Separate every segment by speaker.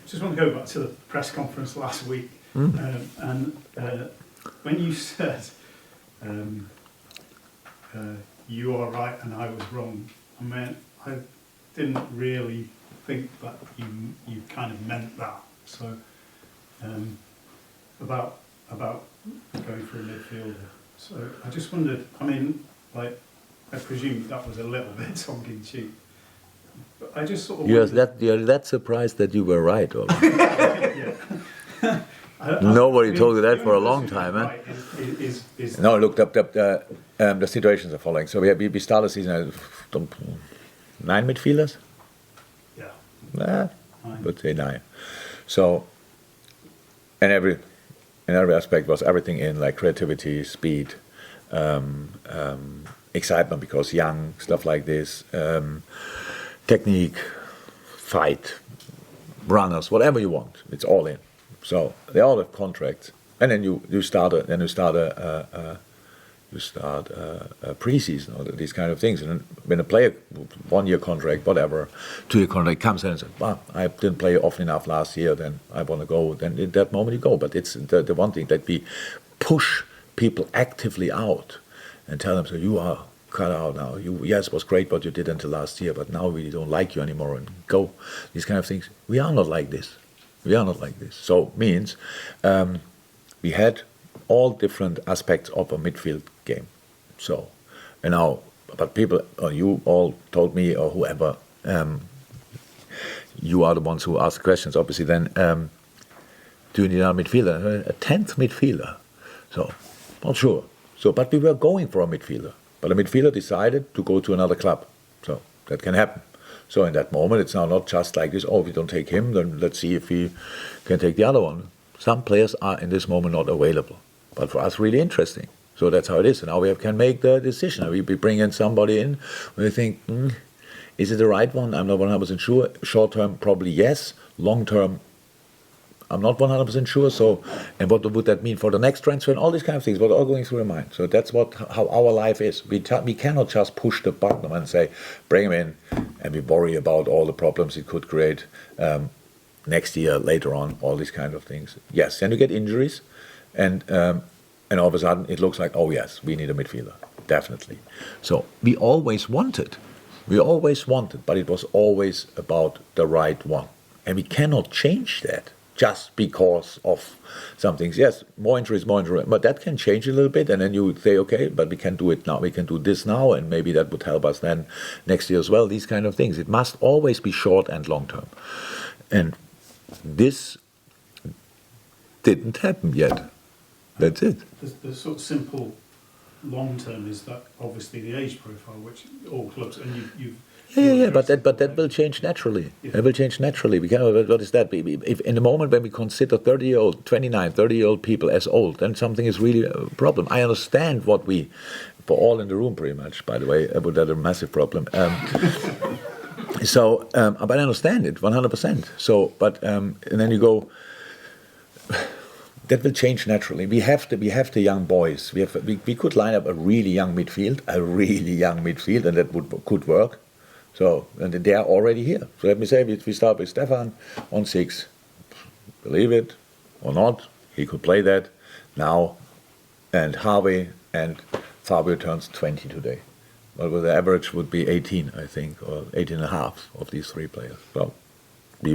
Speaker 1: just want to go back to the press conference last week, and when you said you are right and I was wrong, I didn't really think that you kind of meant that. So about going for a midfielder. So I just wondered. I mean, like, I presume that was a little bit tongue in cheek. But I just sort of
Speaker 2: you're that surprised that you were right, or nobody told you that for a long time,
Speaker 1: right,
Speaker 2: No, look, the situations are following. So we start the season at 9 midfielders.
Speaker 1: Yeah.
Speaker 2: I would say 9. So, and every aspect was everything in, like creativity, speed, excitement because young, stuff like this, technique, fight, runners, whatever you want, it's all in. So they all have contracts, and then you start a pre-season or these kind of things. And when a player, 1-year contract, whatever, 2-year contract comes in and says, "Well, I didn't play often enough last year, then I want to go." Then in that moment you go. But it's the one thing that we push people actively out and tell them, "So you are cut out now. Yes, it was great what you did until last year, but now we don't like you anymore, and go." These kind of things. We are not like this. We are not like this. So means we had all different aspects of a midfield game. So, and now, but people, or you all told me, or whoever, you are the ones who ask questions, obviously, then, do you need a midfielder? A 10th midfielder. So, not sure. So, but we were going for a midfielder. But a midfielder decided to go to another club. So, that can happen. So, in that moment, it's now not just like this, oh, if we don't take him, then let's see if we can take the other one. Some players are in this moment not available. But for us, really interesting. So that's how it is. And now we can make the decision. We bring in somebody in when we think, is it the right one? I'm not 100% sure. Short term, probably yes. Long term, I'm not 100% sure. So, and what would that mean for the next transfer and all these kind of things? What are all going through your mind? So that's how our life is. We cannot just push the button and say, bring him in, and we worry about all the problems it could create next year, later on, all these kind of things. Yes, then you get injuries. And all of a sudden, it looks like, oh yes, we need a midfielder, definitely. So we always wanted, but it was always about the right one. And we cannot change that just because of some things. Yes, more injuries, but that can change a little bit. And then you say, okay, but we can do it now. We can do this now, and maybe that would help us then next year as well, these kind of things. It must always be short and long term. And this didn't happen yet. That's it.
Speaker 1: The sort of simple long term is that obviously the age profile, which all clubs, and you've
Speaker 2: but that will change naturally. Yeah. It will change naturally. We cannot. What is that? If in the moment when we consider 30-year-old, 29, 30-year-old people as old, then something is really a problem. I understand what we, for all in the room, pretty much. By the way, but that's a massive problem. So, but I understand it 100%. So, but and then you go. That will change naturally. We have the young boys. We could line up a really young midfield, and that could work. So, and they are already here. So let me say, we start with Stefan on 6. Believe it or not, he could play that now. And Harvey and Fabio turns 20 today. Well, the average would be 18, I think, or 18 and a half of these 3 players. So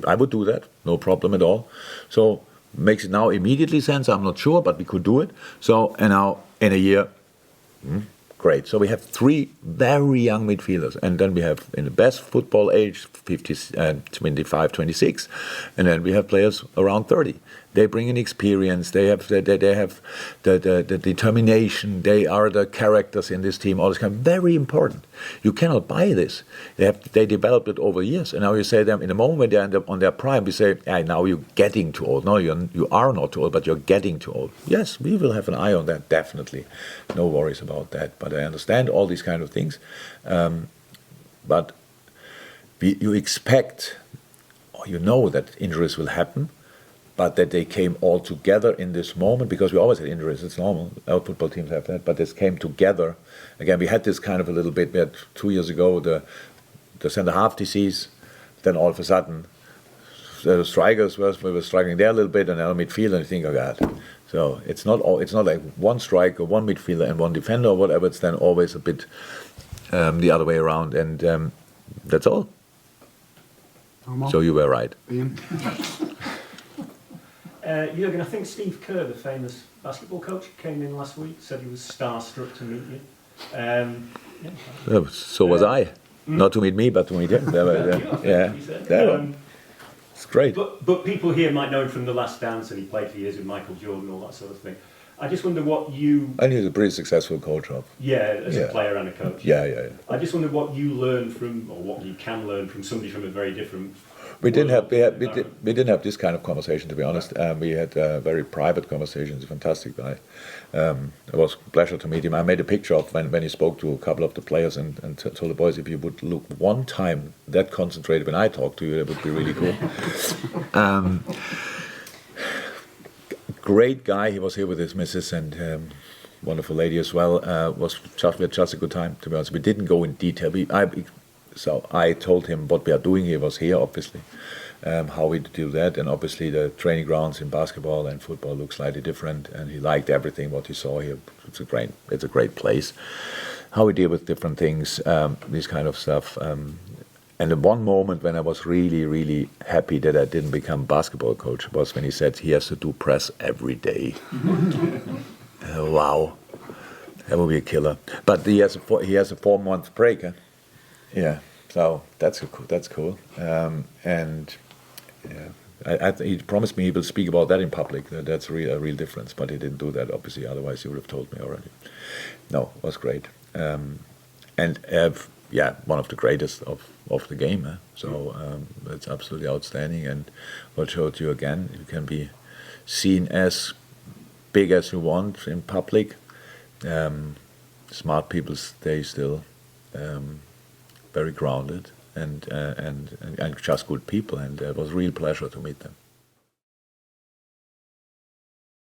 Speaker 2: I would do that, no problem at all. So. Makes it now immediately sense, I'm not sure, but we could do it. So, and now in a year, great. So we have 3 very young midfielders, and then we have in the best football age, 25, 26, and then we have players around 30. They bring in experience. They have the determination. They are the characters in this team. All this kind of very important. You cannot buy this. They developed it over years, and now you say them in the moment when they're on their prime. We say, now you're getting too old. No, you are not too old, but you're getting too old. Yes, we will have an eye on that definitely. No worries about that. But I understand all these kind of things. But you expect, or you know that injuries will happen. But that they came all together in this moment, because we always had injuries, it's normal, our football teams have that, but this came together. Again, we had this kind of a little bit, we had 2 years ago the centre-half disease, then all of a sudden strikers we were struggling there a little bit, and now midfielder, and you think, oh God. So it's not like one striker, one midfielder, and one defender or whatever. It's then always a bit the other way around, and that's all. So you were right.
Speaker 3: Ian?
Speaker 4: Jürgen, I think Steve Kerr, the famous basketball coach, came in last week, said he was starstruck to meet you.
Speaker 2: So was I. Not to meet me, but to meet him. It's great.
Speaker 4: But people here might know him from The Last Dance, and he played for years with Michael Jordan, all that sort of thing. I just wonder what you...
Speaker 2: And he's a pretty successful coach of.
Speaker 4: As a player and a coach.
Speaker 2: Yeah.
Speaker 4: I just wonder what you learn from, or what you can learn from somebody from a very different...
Speaker 2: We didn't have this kind of conversation, to be honest. We had very private conversations. A fantastic guy. It was a pleasure to meet him. I made a picture of when he spoke to a couple of the players and told the boys, if you would look one time that concentrated when I talked to you, that would be really cool. Great guy. He was here with his missus and wonderful lady as well. We had just a good time, to be honest. We didn't go in detail. So I told him what we are doing. He was here, obviously, how we do that, and obviously the training grounds in basketball and football look slightly different, and he liked everything what he saw here. It's a great place. How we deal with different things, this kind of stuff. And the one moment when I was really, really happy that I didn't become basketball coach was when he said he has to do press every day. Wow, that would be a killer. But he has a 4-month break. Huh? Yeah, so that's cool. He promised me he will speak about that in public. That's a real difference. But he didn't do that, obviously. Otherwise, he would have told me already. No, it was great. One of the greatest of the game. Huh? So it's absolutely outstanding. And what showed you again, you can be seen as big as you want in public. Smart people stay still. Very grounded and just good people, and it was a real pleasure to meet them.